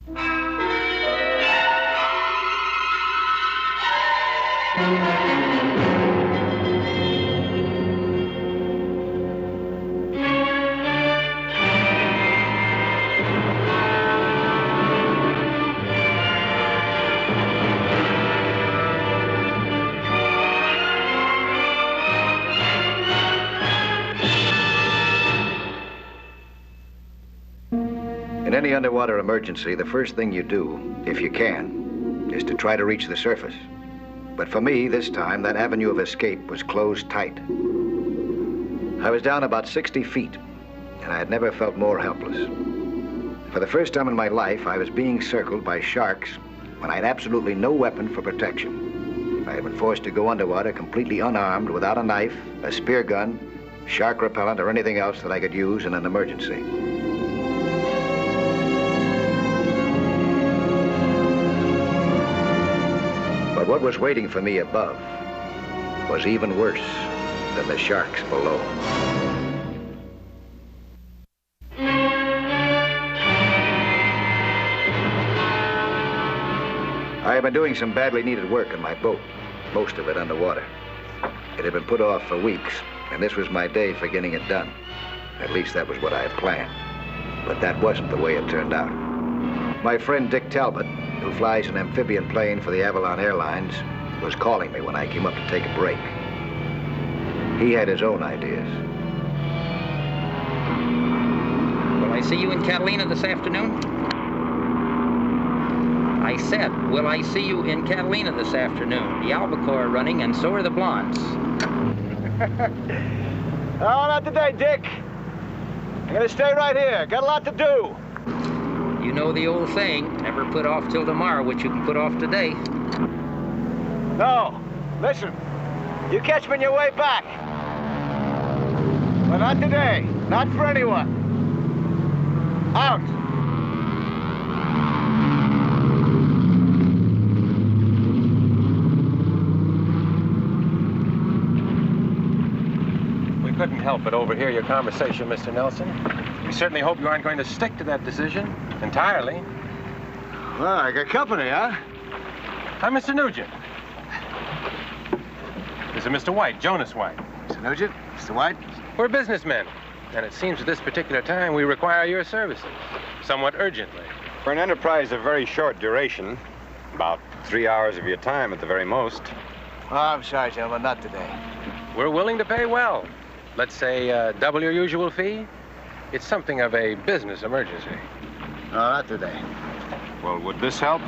In any underwater emergency, the first thing you do, if you can, is to try to reach the surface. But for me, this time, that avenue of escape was closed tight. I was down about 60 feet, and I had never felt more helpless. For the first time in my life, I was being circled by sharks when I had absolutely no weapon for protection. I had been forced to go underwater completely unarmed, without a knife, a spear gun, shark repellent, or anything else that I could use in an emergency. But what was waiting for me above was even worse than the sharks below. I had been doing some badly needed work on my boat, most of it underwater. It had been put off for weeks, and this was my day for getting it done. At least that was what I had planned. But that wasn't the way it turned out. My friend Dick Talbot, who flies an amphibian plane for the Avalon Airlines, was calling me when I came up to take a break. He had his own ideas. Will I see you in Catalina this afternoon? I said, will I see you in Catalina this afternoon? The Albacore are running, and so are the Blondes. Oh, not today, Dick. I'm gonna stay right here. Got a lot to do. You know the old saying, never put off till tomorrow what you can put off today. No, listen. You catch me on your way back. But not today. Not for anyone. Out. We couldn't help but overhear your conversation, Mr. Nelson. We certainly hope you aren't going to stick to that decision entirely. Well, I got company, huh? Hi, Mr. Nugent. This is Mr. White, Jonas White. Mr. Nugent, Mr. White. We're businessmen, and it seems at this particular time we require your services, somewhat urgently. For an enterprise of very short duration, about 3 hours of your time at the very most. Oh, I'm sorry, gentlemen, not today. We're willing to pay well. Let's say double your usual fee. It's something of a business emergency. No, not today. Well, would this help?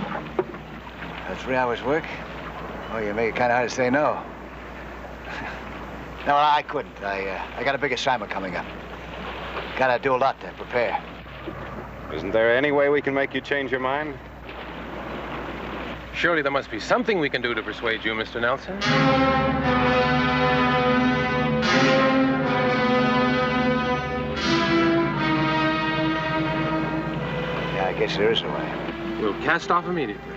3 hours work? Oh, you make it kind of hard to say no. No, I couldn't. I got a big assignment coming up. Gotta do a lot to prepare. Isn't there any way we can make you change your mind? Surely there must be something we can do to persuade you, Mr. Nelson. Yeah, I guess there is a way. We'll cast off immediately.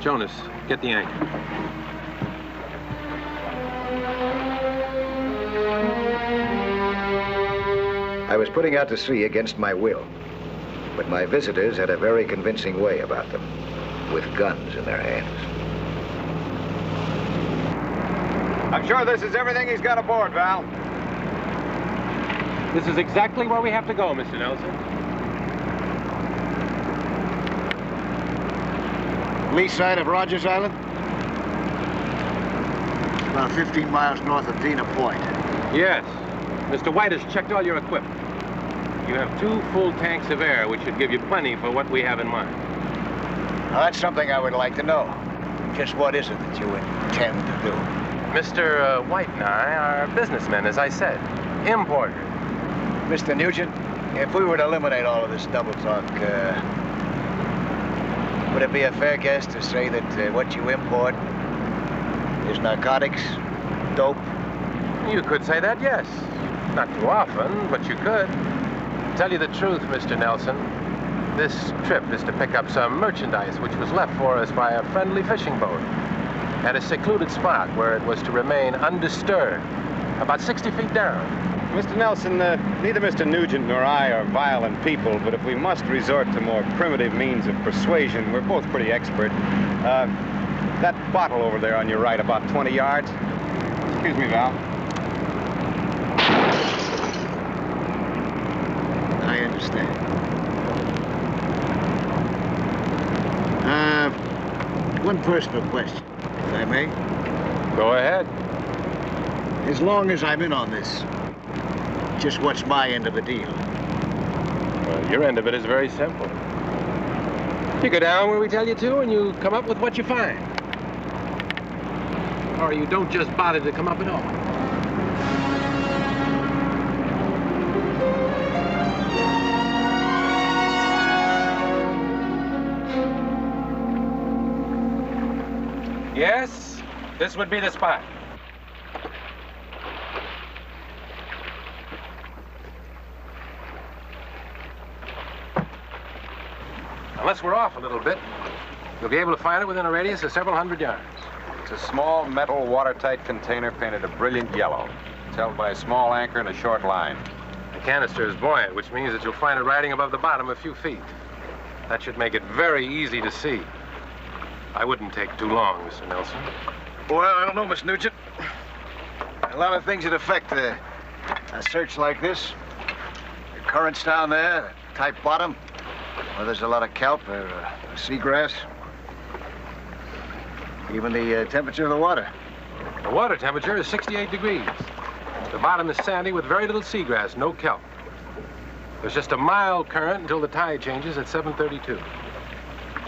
Jonas, get the anchor. I was putting out to sea against my will, but my visitors had a very convincing way about them, with guns in their hands. I'm sure this is everything he's got aboard, Val. This is exactly where we have to go, Mr. Nelson. Lee side of Rogers Island? About 15 miles north of Dina Point. Yes. Mr. White has checked all your equipment. You have 2 full tanks of air, which should give you plenty for what we have in mind. Now, that's something I would like to know. Just what is it that you intend to do? Mr. White and I are businessmen, as I said. Importers. Mr. Nugent, if we were to eliminate all of this double talk, would it be a fair guess to say that what you import is narcotics, dope? You could say that, yes. Not too often, but you could. To tell you the truth, Mr. Nelson, this trip is to pick up some merchandise which was left for us by a friendly fishing boat at a secluded spot where it was to remain undisturbed, about 60 feet down. Mr. Nelson, neither Mr. Nugent nor I are violent people, but if we must resort to more primitive means of persuasion, we're both pretty expert. That bottle over there on your right, about 20 yards. Excuse me, Val. I understand. One personal question, if I may. Go ahead. As long as I'm in on this, just what's my end of the deal? Well, your end of it is very simple. You go down where we tell you to, and you come up with what you find. Or you don't just bother to come up at all. Yes, this would be the spot. Unless we're off a little bit, you'll be able to find it within a radius of several hundred yards. It's a small, metal, watertight container painted a brilliant yellow. It's held by a small anchor and a short line. The canister is buoyant, which means that you'll find it riding above the bottom a few feet. That should make it very easy to see. I wouldn't take too long, Mr. Nelson. Well, I don't know, Miss Nugent. A lot of things that affect a search like this. The currents down there, the tight bottom, where there's a lot of kelp or seagrass. Even the temperature of the water. The water temperature is 68 degrees. The bottom is sandy with very little seagrass, no kelp. There's just a mild current until the tide changes at 7:32.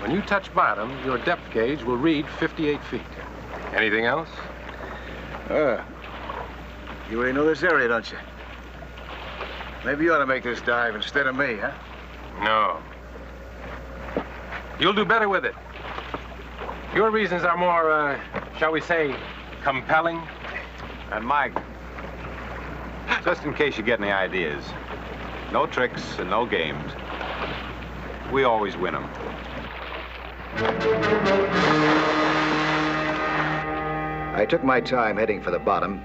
When you touch bottom, your depth gauge will read 58 feet. Anything else? You already know this area, don't you? Maybe you ought to make this dive instead of me, huh? No. You'll do better with it. Your reasons are more, shall we say, compelling. And Mike, just in case you get any ideas, no tricks and no games. We always win them. I took my time heading for the bottom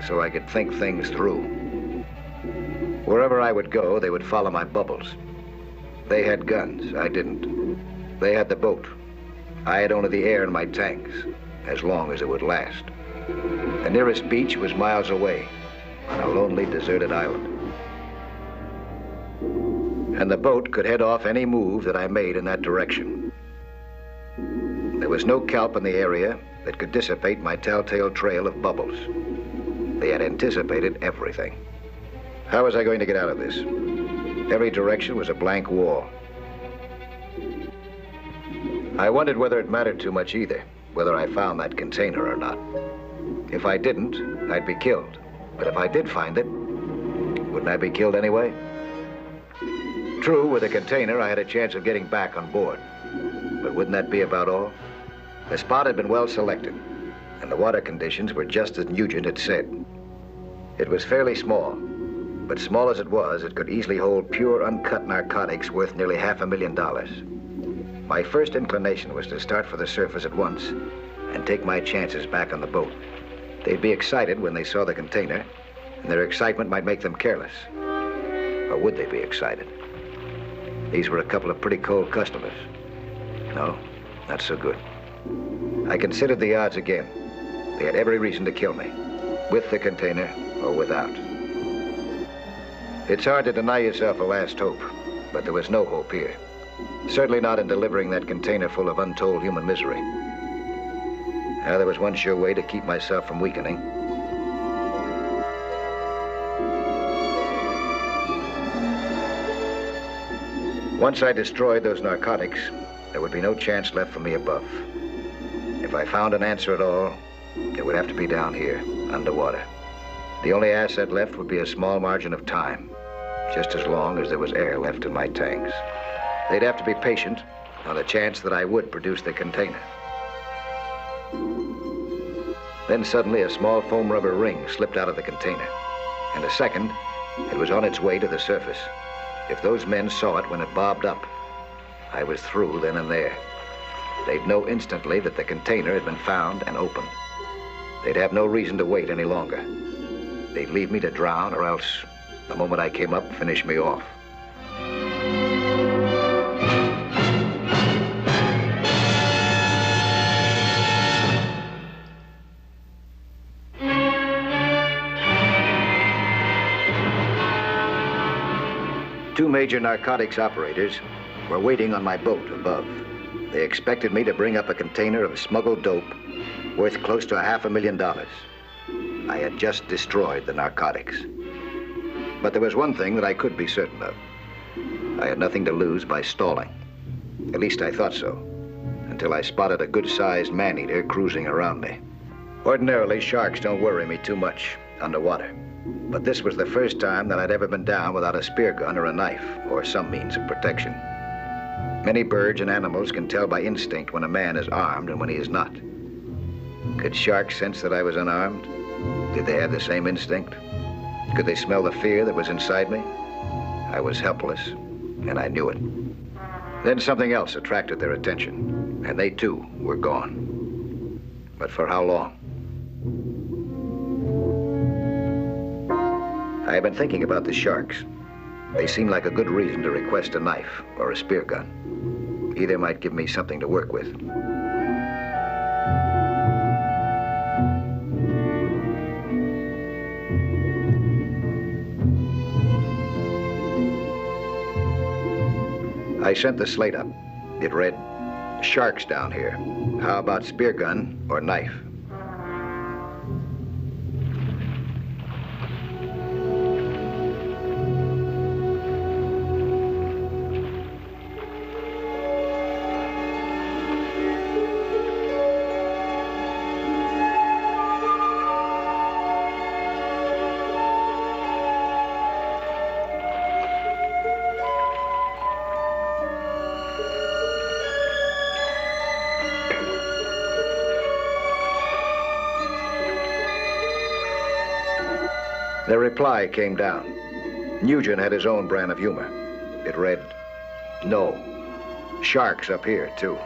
so I could think things through. Wherever I would go, they would follow my bubbles. They had guns, I didn't. They had the boat. I had only the air in my tanks, as long as it would last. The nearest beach was miles away, on a lonely, deserted island. And the boat could head off any move that I made in that direction. There was no kelp in the area that could dissipate my telltale trail of bubbles. They had anticipated everything. How was I going to get out of this? Every direction was a blank wall. I wondered whether it mattered too much either, whether I found that container or not. If I didn't, I'd be killed. But if I did find it, wouldn't I be killed anyway? True, with a container, I had a chance of getting back on board. But wouldn't that be about all? The spot had been well selected, and the water conditions were just as Nugent had said. It was fairly small, but small as it was, it could easily hold pure, uncut narcotics worth nearly $500,000. My first inclination was to start for the surface at once and take my chances back on the boat. They'd be excited when they saw the container, and their excitement might make them careless. Or would they be excited? These were a couple of pretty cold customers. No, not so good. I considered the odds again. They had every reason to kill me, with the container or without. It's hard to deny yourself a last hope, but there was no hope here. Certainly not in delivering that container full of untold human misery. Now, there was one sure way to keep myself from weakening. Once I destroyed those narcotics, there would be no chance left for me above. If I found an answer at all, it would have to be down here, underwater. The only asset left would be a small margin of time, just as long as there was air left in my tanks. They'd have to be patient on the chance that I would produce the container. Then suddenly a small foam rubber ring slipped out of the container. In a second, it was on its way to the surface. If those men saw it when it bobbed up, I was through then and there. They'd know instantly that the container had been found and opened. They'd have no reason to wait any longer. they'd leave me to drown, or else, the moment I came up, finish me off. Two major narcotics operators were waiting on my boat above. They expected me to bring up a container of smuggled dope worth close to $500,000. I had just destroyed the narcotics. But there was one thing that I could be certain of. I had nothing to lose by stalling. At least I thought so, until I spotted a good-sized man-eater cruising around me. Ordinarily, sharks don't worry me too much underwater. But this was the first time that I'd ever been down without a spear gun or a knife or some means of protection. Many birds and animals can tell by instinct when a man is armed and when he is not. Could sharks sense that I was unarmed? Did they have the same instinct? Could they smell the fear that was inside me? I was helpless, and I knew it. Then something else attracted their attention, and they too were gone. But for how long? I have been thinking about the sharks. They seem like a good reason to request a knife or a spear gun. Either might give me something to work with. I sent the slate up. It read, "Sharks down here. How about spear gun or knife?" The reply came down. Nugent had his own brand of humor. It read, "No. Sharks up here, too."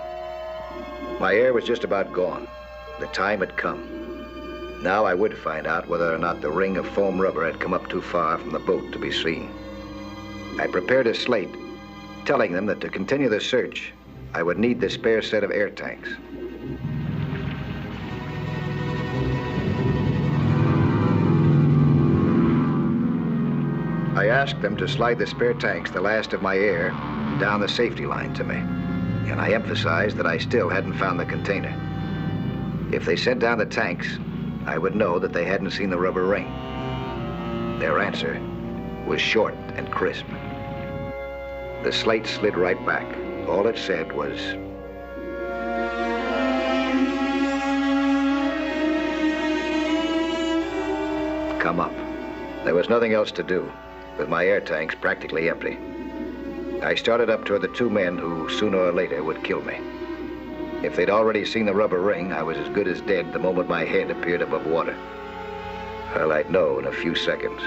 My air was just about gone. The time had come. Now I would find out whether or not the ring of foam rubber had come up too far from the boat to be seen. I prepared a slate, telling them that to continue the search, I would need the spare set of air tanks. I asked them to slide the spare tanks, the last of my air, down the safety line to me. And I emphasized that I still hadn't found the container. If they sent down the tanks, I would know that they hadn't seen the rubber ring. Their answer was short and crisp. The slate slid right back. All it said was, "Come up." There was nothing else to do, with my air tanks practically empty. I started up toward the two men who, sooner or later, would kill me. If they'd already seen the rubber ring, I was as good as dead the moment my head appeared above water. Well, I'd know in a few seconds.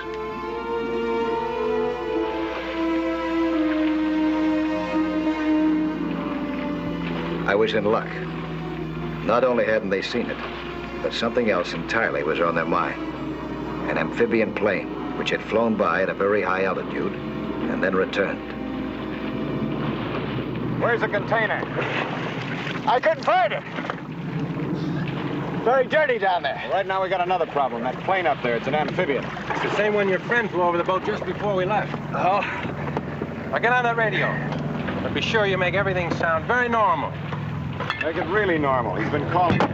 I was in luck. Not only hadn't they seen it, but something else entirely was on their mind. An amphibian plane, which had flown by at a very high altitude and then returned. Where's the container? I couldn't find it. Very dirty down there. Right now we got another problem. That plane up there, it's an amphibian. It's the same one your friend flew over the boat just before we left. Oh, Now get on that radio. But be sure you make everything sound very normal. Make it really normal. He's been calling. Take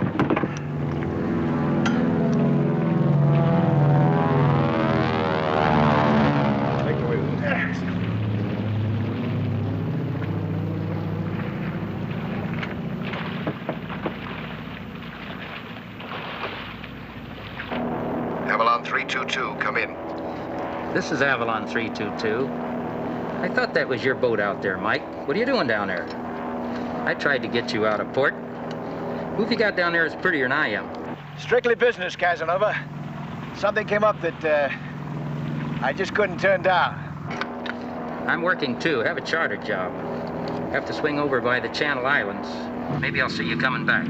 away the tanks. Avalon 322, come in. This is Avalon 322. I thought that was your boat out there, Mike. What are you doing down there? I tried to get you out of port. Who you got down there is prettier than I am. strictly business, Casanova. Something came up that I just couldn't turn down. I'm working too. Have a charter job. Have to swing over by the Channel Islands. Maybe I'll see you coming back.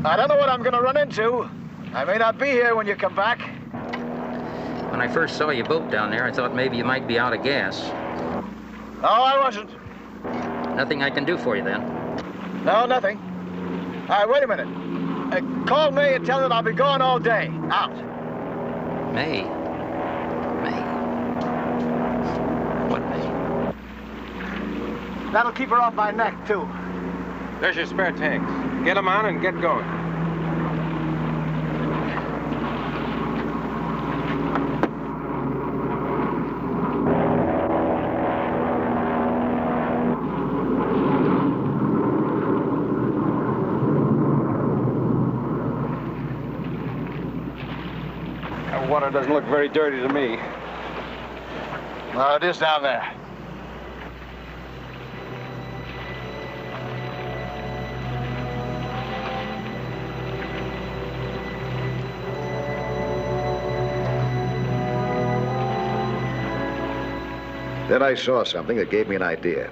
I don't know what I'm going to run into. I may not be here when you come back. When I first saw your boat down there, I thought maybe you might be out of gas. No, I wasn't. Nothing I can do for you then. No, nothing. All right, wait a minute. Call May and tell her I'll be gone all day. Out. May? May? What May? That'll keep her off my neck, too. There's your spare tanks. Get them on and get going. That water doesn't look very dirty to me. Well, it is down there. Then I saw something that gave me an idea.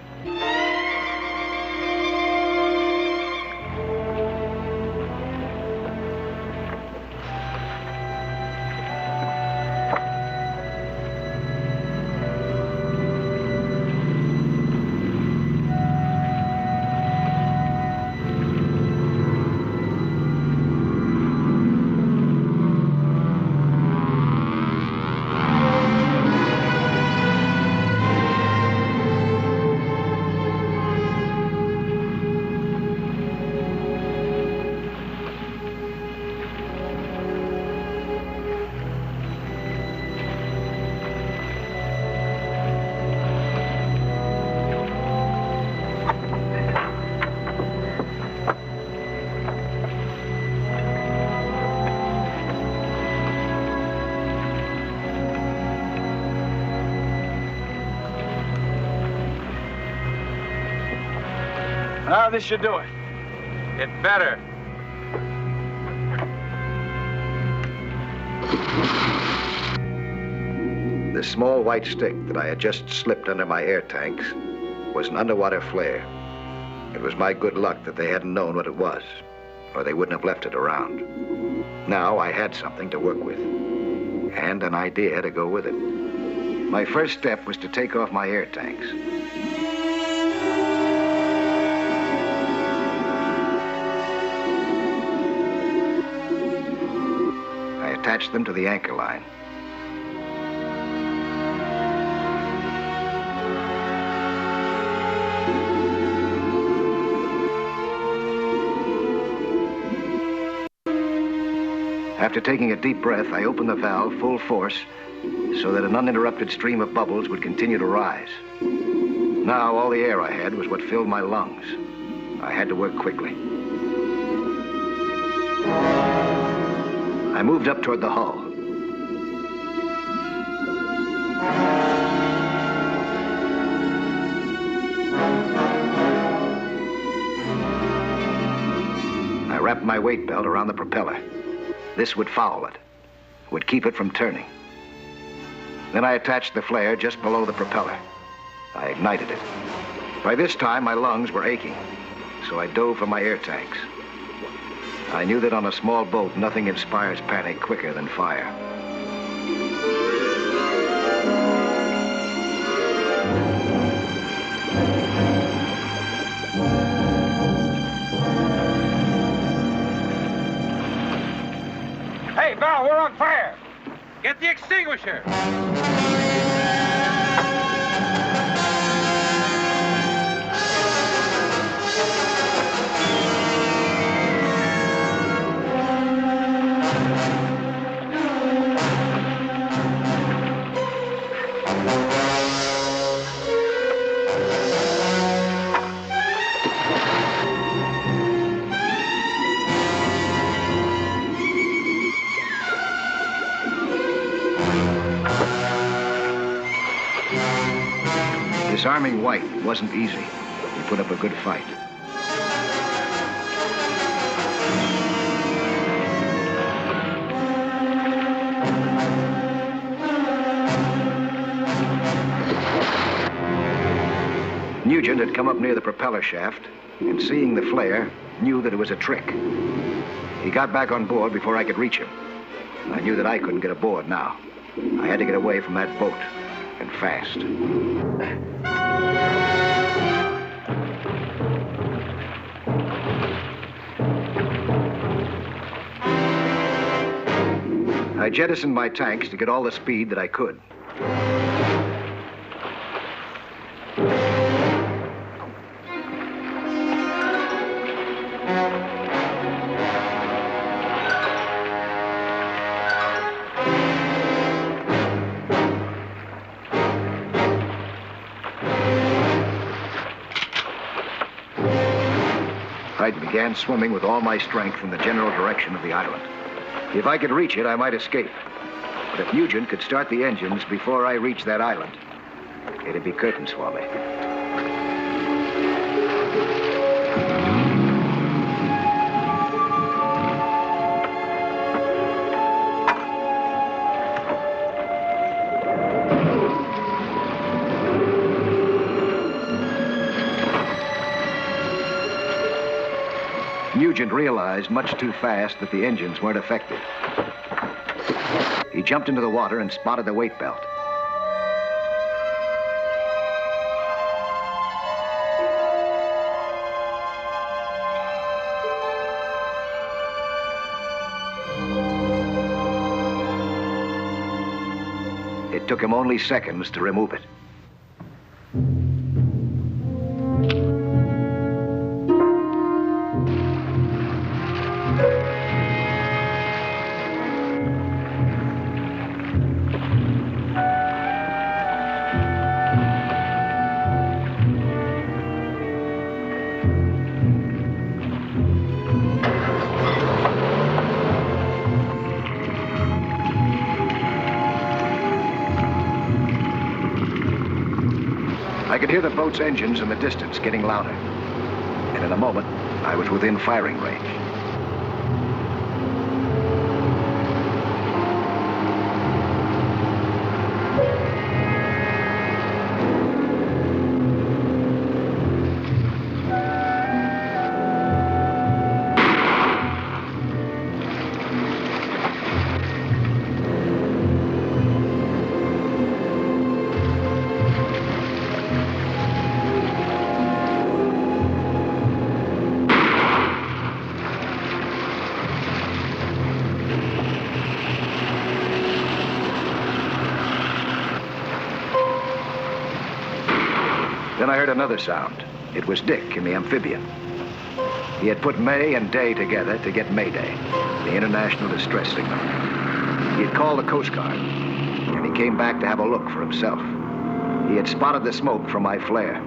Now this should do it. It better. The small white stick that I had just slipped under my air tanks was an underwater flare. It was my good luck that they hadn't known what it was, or they wouldn't have left it around. Now I had something to work with, and an idea to go with it. My first step was to take off my air tanks. I attached them to the anchor line. After taking a deep breath, I opened the valve full force so that an uninterrupted stream of bubbles would continue to rise. Now all the air I had was what filled my lungs. I had to work quickly. I moved up toward the hull. I wrapped my weight belt around the propeller. This would foul it, would keep it from turning. Then I attached the flare just below the propeller. I ignited it. By this time, my lungs were aching, so I dove for my air tanks. I knew that on a small boat, nothing inspires panic quicker than fire. Hey, Val, we're on fire. Get the extinguisher. Disarming White wasn't easy. He put up a good fight. Nugent had come up near the propeller shaft and, seeing the flare, knew that it was a trick. He got back on board before I could reach him. I knew that I couldn't get aboard now. I had to get away from that boat, and fast. I jettisoned my tanks to get all the speed that I could. I began swimming with all my strength in the general direction of the island. If I could reach it, I might escape. But if Nugent could start the engines before I reached that island, it'd be curtains for me. Nugent realized much too fast that the engines weren't effective. He jumped into the water and spotted the weight belt. It took him only seconds to remove it. I could hear the boat's engines in the distance getting louder. And in a moment, I was within firing range. Then I heard another sound. It was Dick in the amphibian. He had put May and Day together to get Mayday, the international distress signal. He had called the Coast Guard, and he came back to have a look for himself. He had spotted the smoke from my flare.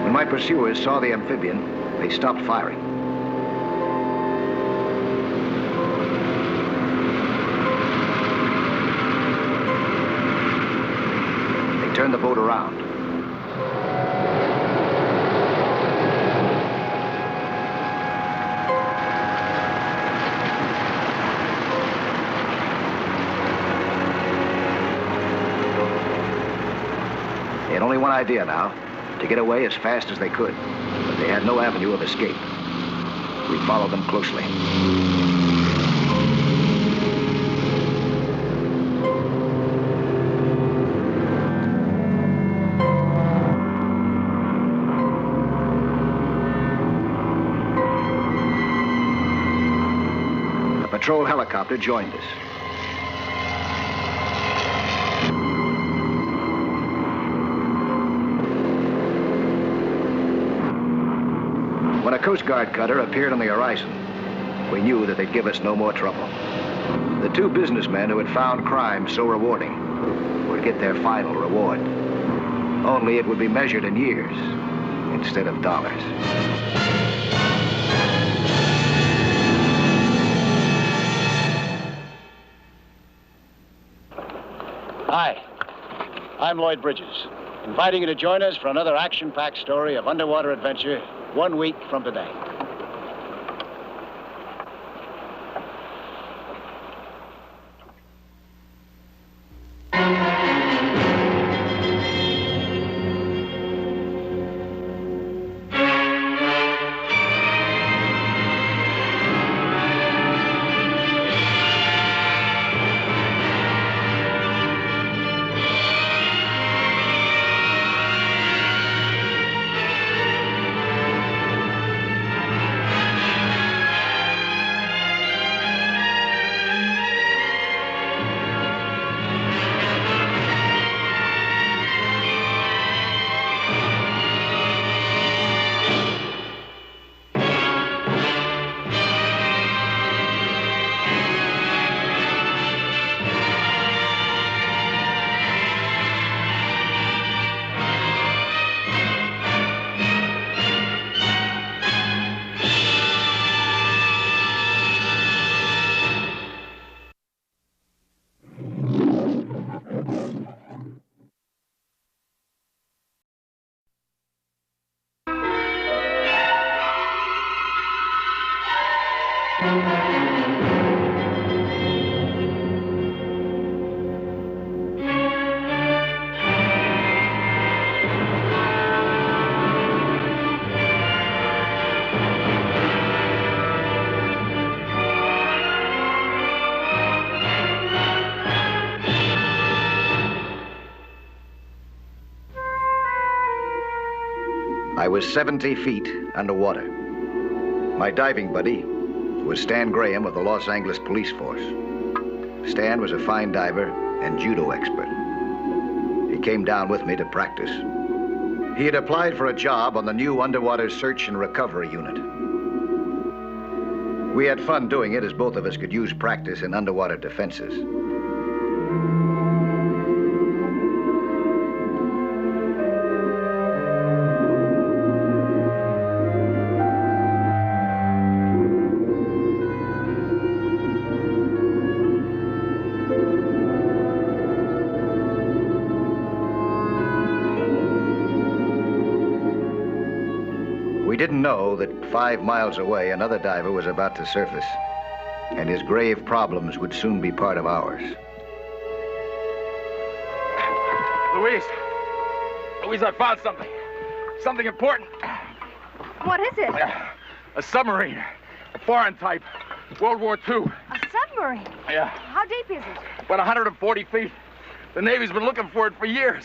When my pursuers saw the amphibian, they stopped firing. They turned the boat around. They had only one idea now, to get away as fast as they could. But they had no avenue of escape. We followed them closely. A patrol helicopter joined us. When a Coast Guard cutter appeared on the horizon, we knew that they'd give us no more trouble. The two businessmen who had found crime so rewarding would get their final reward. Only it would be measured in years instead of dollars. Hi, I'm Lloyd Bridges, inviting you to join us for another action-packed story of underwater adventure 1 week from today. I was 70 feet underwater. My diving buddy was Stan Graham of the Los Angeles Police Force. Stan was a fine diver and judo expert. He came down with me to practice. He had applied for a job on the new underwater search and recovery unit. We had fun doing it as both of us could use practice in underwater defenses. We didn't know that 5 miles away, another diver was about to surface, and his grave problems would soon be part of ours. Louise, I found something. Something important. What is it? A submarine. A foreign type. World War II. A submarine? Yeah. How deep is it? About 140 feet. The Navy's been looking for it for years.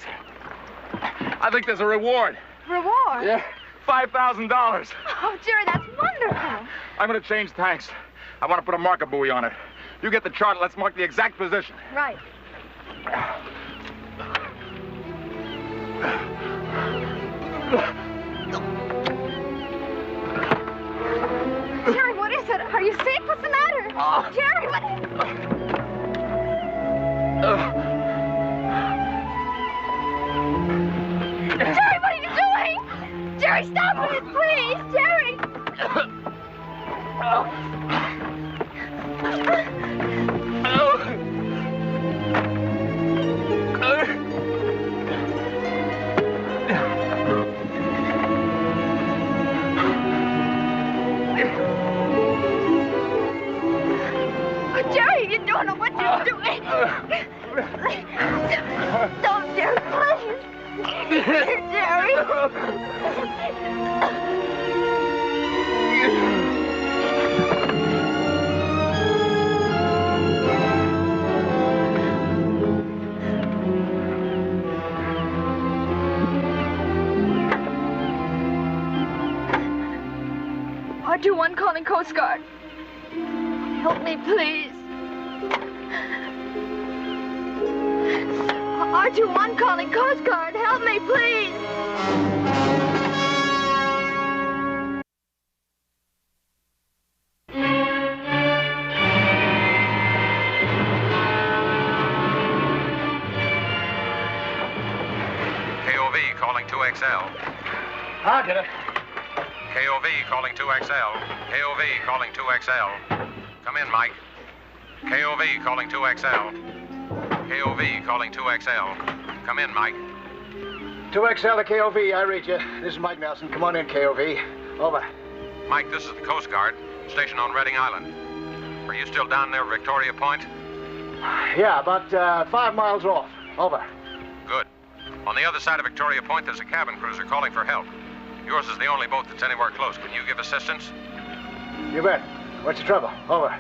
I think there's a reward. Reward? Yeah. $5,000. Oh, Jerry, that's wonderful. I'm going to change tanks. I want to put a marker buoy on it. You get the chart and let's mark the exact position. Right. Jerry, what is it? Are you sick? What's the matter? Jerry, what? Jerry, what are you doing? Jerry, stop it, please! Jerry! Jerry, you don't know what you're doing! Don't, Jerry, please! Jerry! R21 calling Coast Guard. Help me, please. R21 calling Coast Guard. Help me, please. KOV calling 2XL. I'll get it. KOV calling 2XL. KOV calling 2XL. Come in, Mike. KOV calling 2XL. KOV calling 2XL. Come in, Mike. 2XL to KOV, I read you. This is Mike Nelson. Come on in, KOV. Over. Mike, this is the Coast Guard, stationed on Redding Island. Are you still down there, Victoria Point? Yeah, about 5 miles off. Over. Good. On the other side of Victoria Point, there's a cabin cruiser calling for help. Yours is the only boat that's anywhere close. Can you give assistance? You bet. What's the trouble? Over.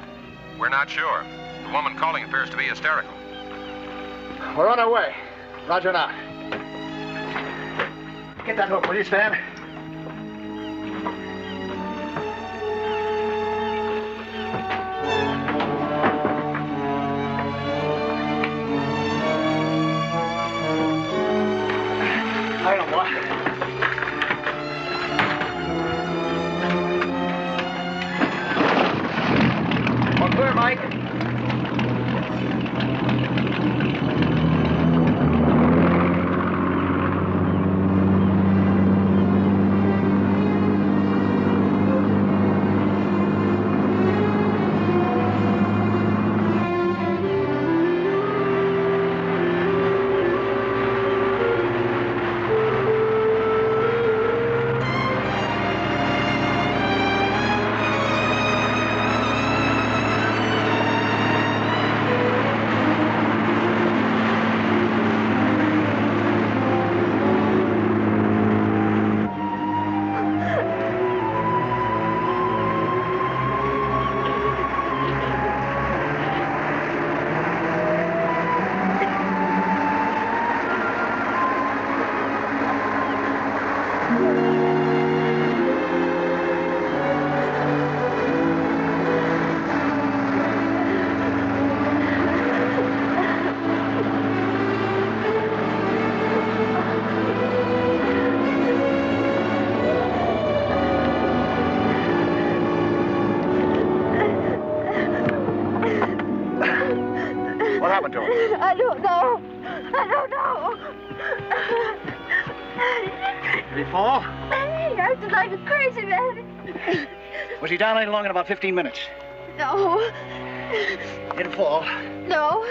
We're not sure. The woman calling appears to be hysterical. We're on our way. Roger now. Get that hook, will you, Stan? I don't know. All clear, Mike. antidote? I don't know. I don't know. Did he fall? He acted like a crazy man. Was he down any longer than about 15 minutes? No. Didn't fall. No.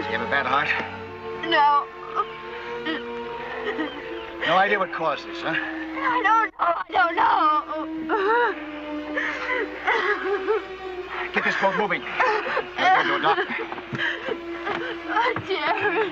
Does he have a bad heart? No. No idea what caused this, huh? I don't know. I don't know. Get this boat moving. Gotta go to a doctor. Oh, Jerry.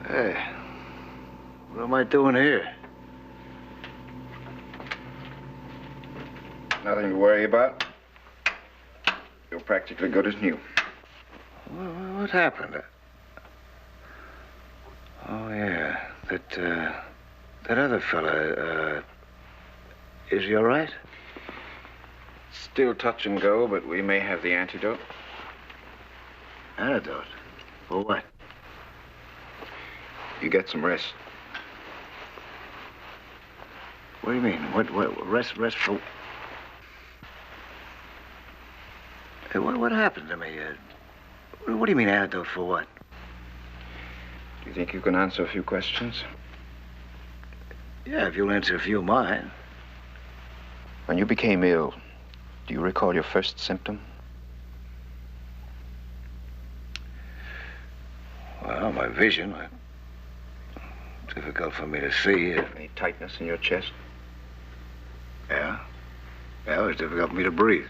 Hey, what am I doing here? Nothing to worry about. You're practically good as new. What happened? Oh, yeah, that other fella, is he all right? Still touch and go, but we may have the antidote. Antidote? For what? You get some rest. What do you mean? What rest for... Hey, what happened to me? What do you mean antidote for what? Do you think you can answer a few questions? Yeah, if you'll answer a few of mine. When you became ill, do you recall your first symptom? Well, my vision. Difficult for me to see. Any tightness in your chest? Yeah. Yeah, it was difficult for me to breathe.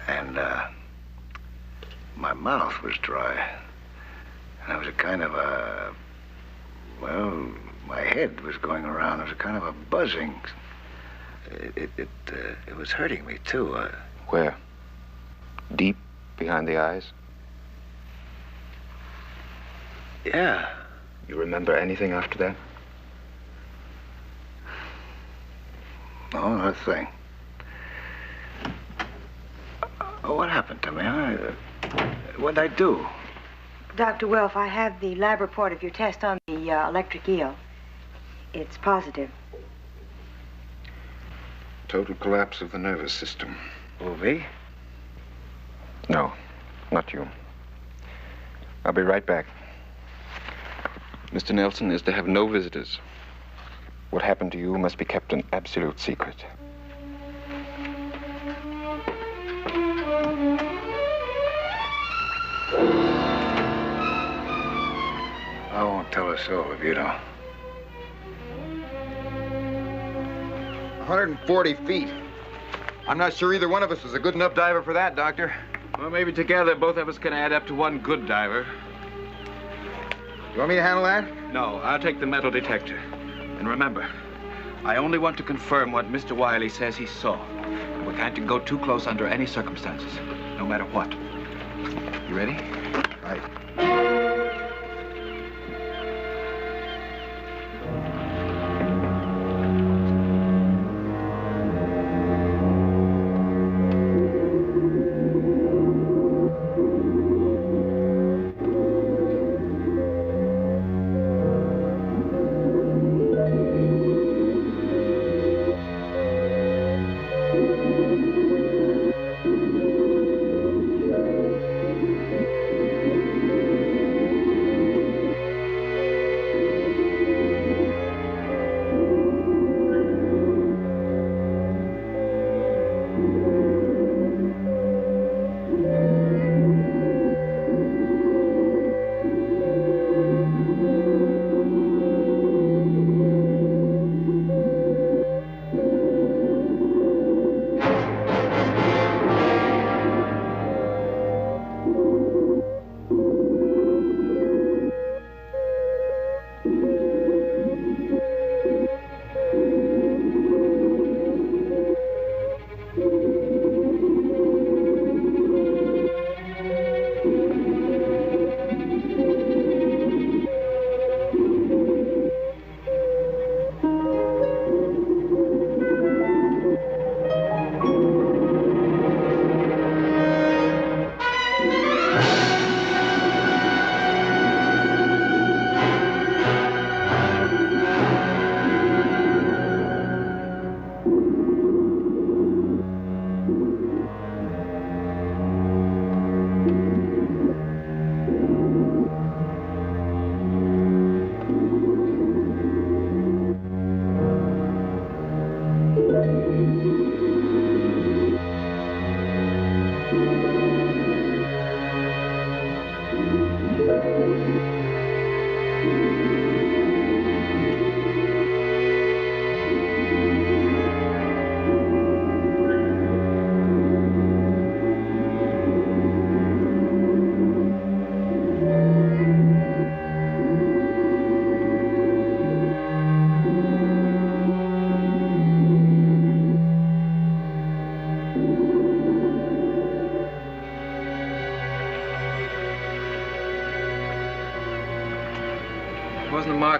And, my mouth was dry. And it was a kind of a... Well, my head was going around. It was a kind of a buzzing. It was hurting me, too. Where? Deep behind the eyes? Yeah. You remember anything after that? No, not a thing. Oh, what happened to me? What'd I do? Dr. Wilf, I have the lab report of your test on the electric eel. It's positive. Total collapse of the nervous system. Oh, me? No, not you. I'll be right back. Mr. Nelson is to have no visitors. What happened to you must be kept an absolute secret. I won't tell us so if you don't. 140 feet. I'm not sure either one of us is a good enough diver for that, Doctor. Well, maybe together both of us can add up to one good diver. You want me to handle that? No, I'll take the metal detector. And remember, I only want to confirm what Mr. Wiley says he saw. We can't go too close under any circumstances, no matter what. You ready? Right.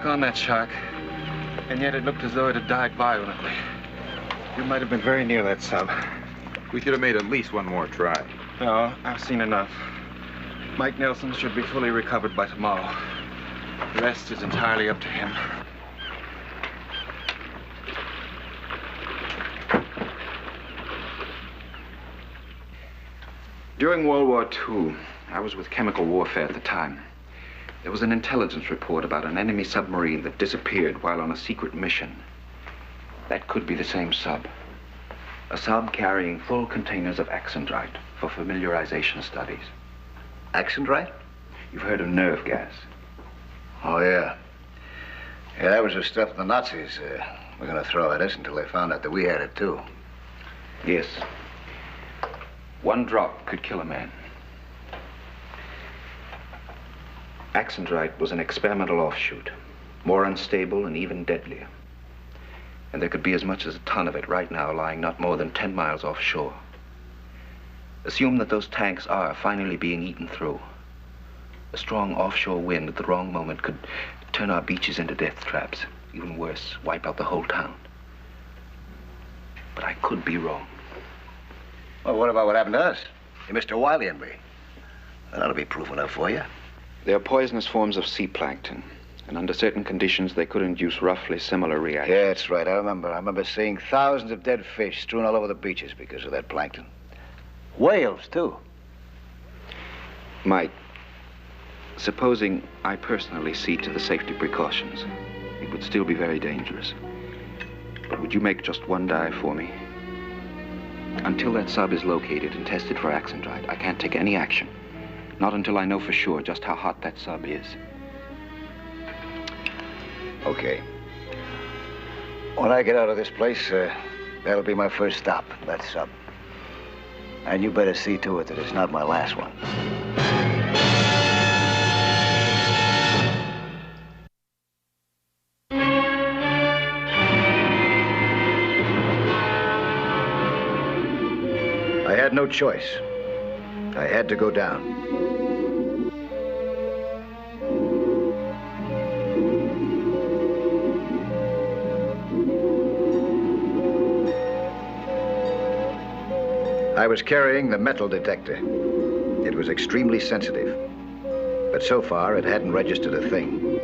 On that shark, and yet it looked as though it had died violently. You might have been very near that sub. We should have made at least one more try. No, I've seen enough. Mike Nelson should be fully recovered by tomorrow. The rest is entirely up to him. During World War II, I was with chemical warfare at the time. There was an intelligence report about an enemy submarine that disappeared while on a secret mission. That could be the same sub. A sub carrying full containers of axandrite for familiarization studies. Axandrite? You've heard of nerve gas. Oh, yeah. Yeah, that was the stuff the Nazis were going to throw at us until they found out that we had it, too. Yes. One drop could kill a man. Axandrite was an experimental offshoot, more unstable and even deadlier. And there could be as much as a ton of it right now lying not more than 10 miles offshore. Assume that those tanks are finally being eaten through. A strong offshore wind at the wrong moment could turn our beaches into death traps. Even worse, wipe out the whole town. But I could be wrong. Well, what about what happened to us? Hey, Mr. Wiley and me. That ought to be proof enough for you. They are poisonous forms of sea plankton, and under certain conditions, they could induce roughly similar reactions. Yeah, that's right. I remember seeing thousands of dead fish strewn all over the beaches because of that plankton. Whales, too. Mike, supposing I personally see to the safety precautions, it would still be very dangerous. But would you make just one dive for me? Until that sub is located and tested for axandrite, I can't take any action. Not until I know for sure just how hot that sub is. Okay. When I get out of this place, that'll be my first stop, that sub. And you better see to it that it's not my last one. I had no choice. I had to go down. I was carrying the metal detector. It was extremely sensitive, but so far it hadn't registered a thing.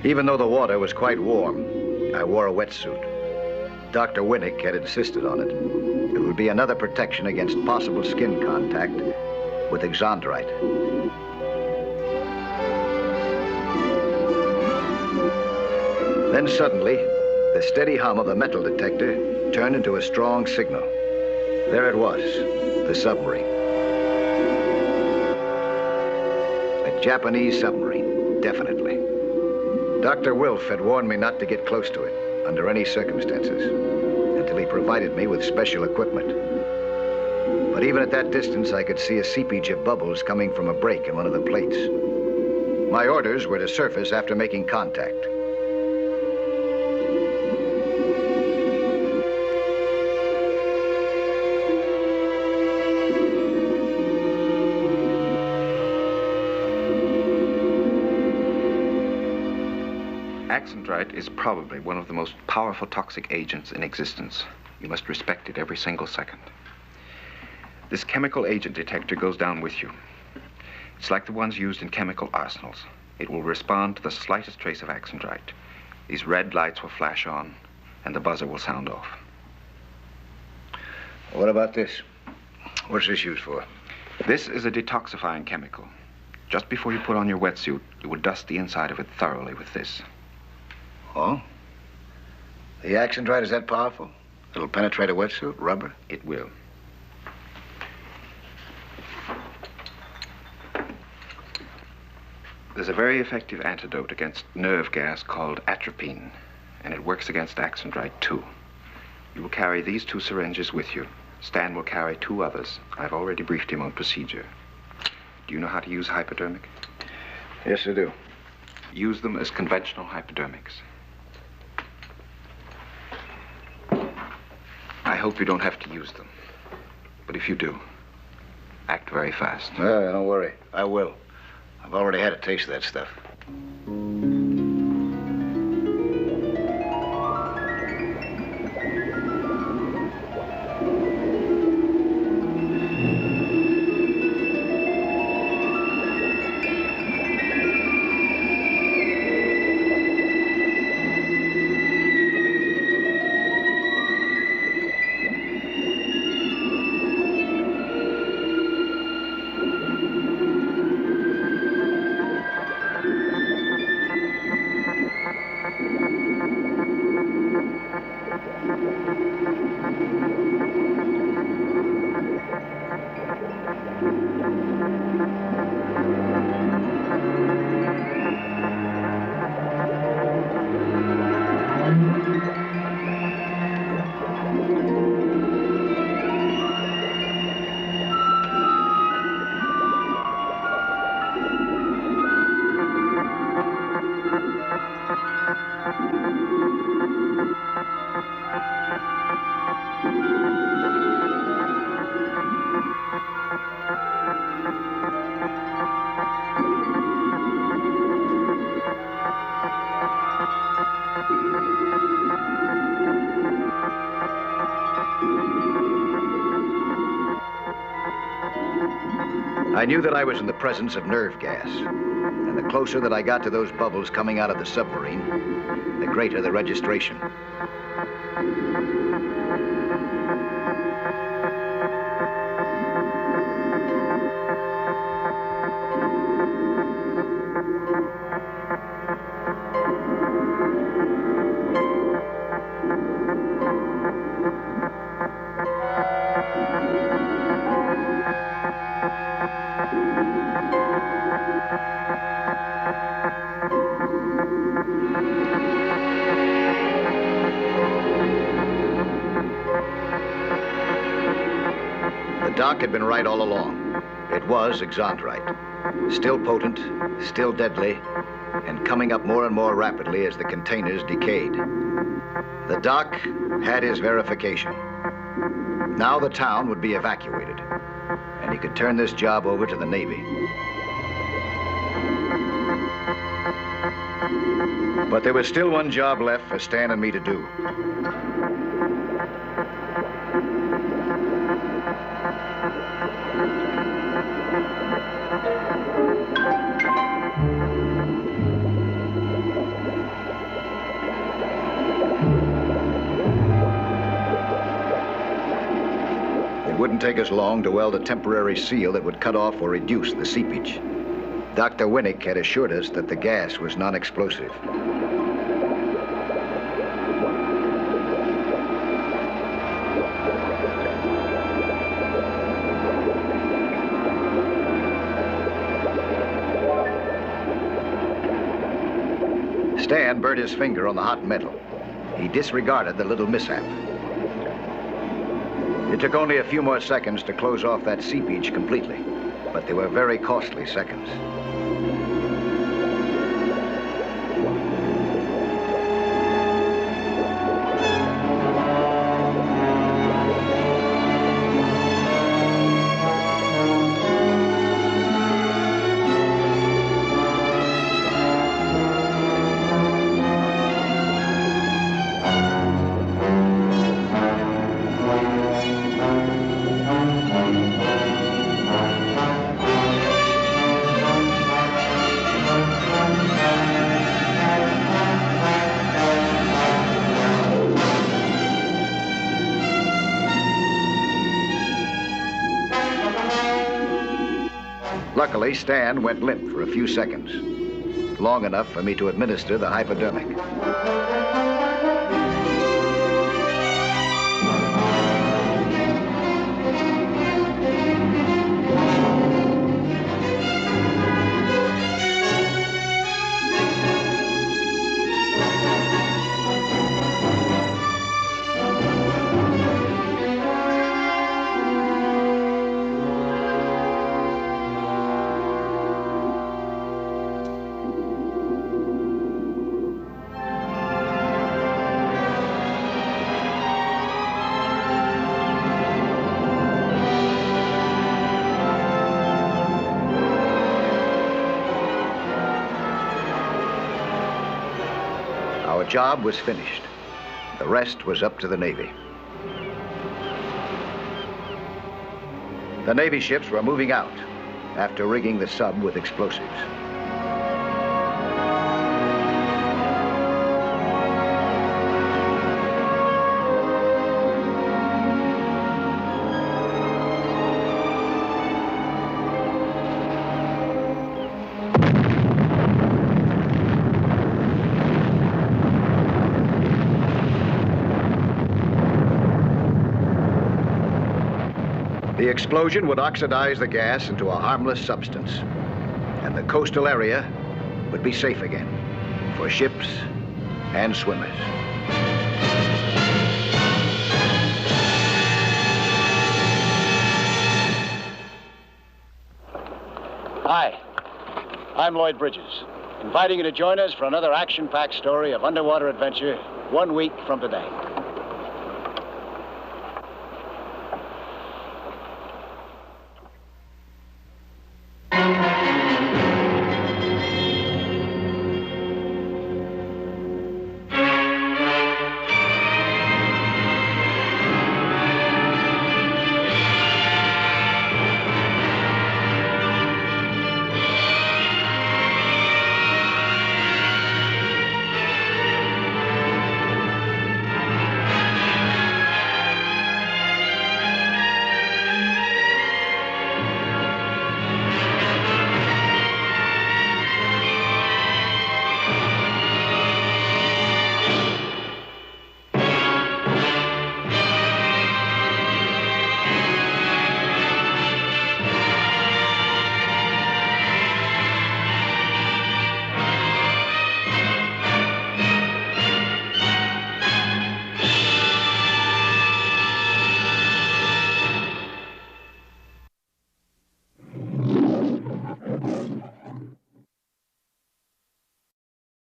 Even though the water was quite warm, I wore a wetsuit. Dr. Winnick had insisted on it. It would be another protection against possible skin contact with exondrite. Then suddenly, the steady hum of the metal detector turned into a strong signal. There it was, the submarine. A Japanese submarine, definitely. Dr. Wilf had warned me not to get close to it under any circumstances until he provided me with special equipment. But even at that distance, I could see a seepage of bubbles coming from a break in one of the plates. My orders were to surface after making contact. Axandrite is probably one of the most powerful toxic agents in existence. You must respect it every single second. This chemical agent detector goes down with you. It's like the ones used in chemical arsenals. It will respond to the slightest trace of Axandrite. These red lights will flash on, and the buzzer will sound off. What about this? What's this used for? This is a detoxifying chemical. Just before you put on your wetsuit, you will dust the inside of it thoroughly with this. Oh? The Axandrite is that powerful? It'll penetrate a wetsuit, rubber? It will. There's a very effective antidote against nerve gas called atropine, and it works against Axandrite too. You will carry these 2 syringes with you. Stan will carry 2 others. I've already briefed him on procedure. Do you know how to use hypodermic? Yes, I do. Use them as conventional hypodermics. I hope you don't have to use them. But if you do, act very fast. Don't worry. I will. I've already had a taste of that stuff. I knew that I was in the presence of nerve gas, and the closer that I got to those bubbles coming out of the submarine, the greater the registration. doc had been right all along. It was exondrite. Still potent, still deadly, and coming up more and more rapidly as the containers decayed. The doc had his verification. Now the town would be evacuated, and he could turn this job over to the Navy. But there was still one job left for Stan and me to do. It wouldn't take us long to weld a temporary seal that would cut off or reduce the seepage. Dr. Winnick had assured us that the gas was non-explosive. Stan burnt his finger on the hot metal. He disregarded the little mishap. It took only a few more seconds to close off that seepage completely, but they were very costly seconds. Luckily, Stan went limp for a few seconds, long enough for me to administer the hypodermic. Our job was finished. The rest was up to the Navy. The Navy ships were moving out after rigging the sub with explosives. The explosion would oxidize the gas into a harmless substance, and the coastal area would be safe again for ships and swimmers. Hi, I'm Lloyd Bridges, inviting you to join us for another action-packed story of underwater adventure 1 week from today.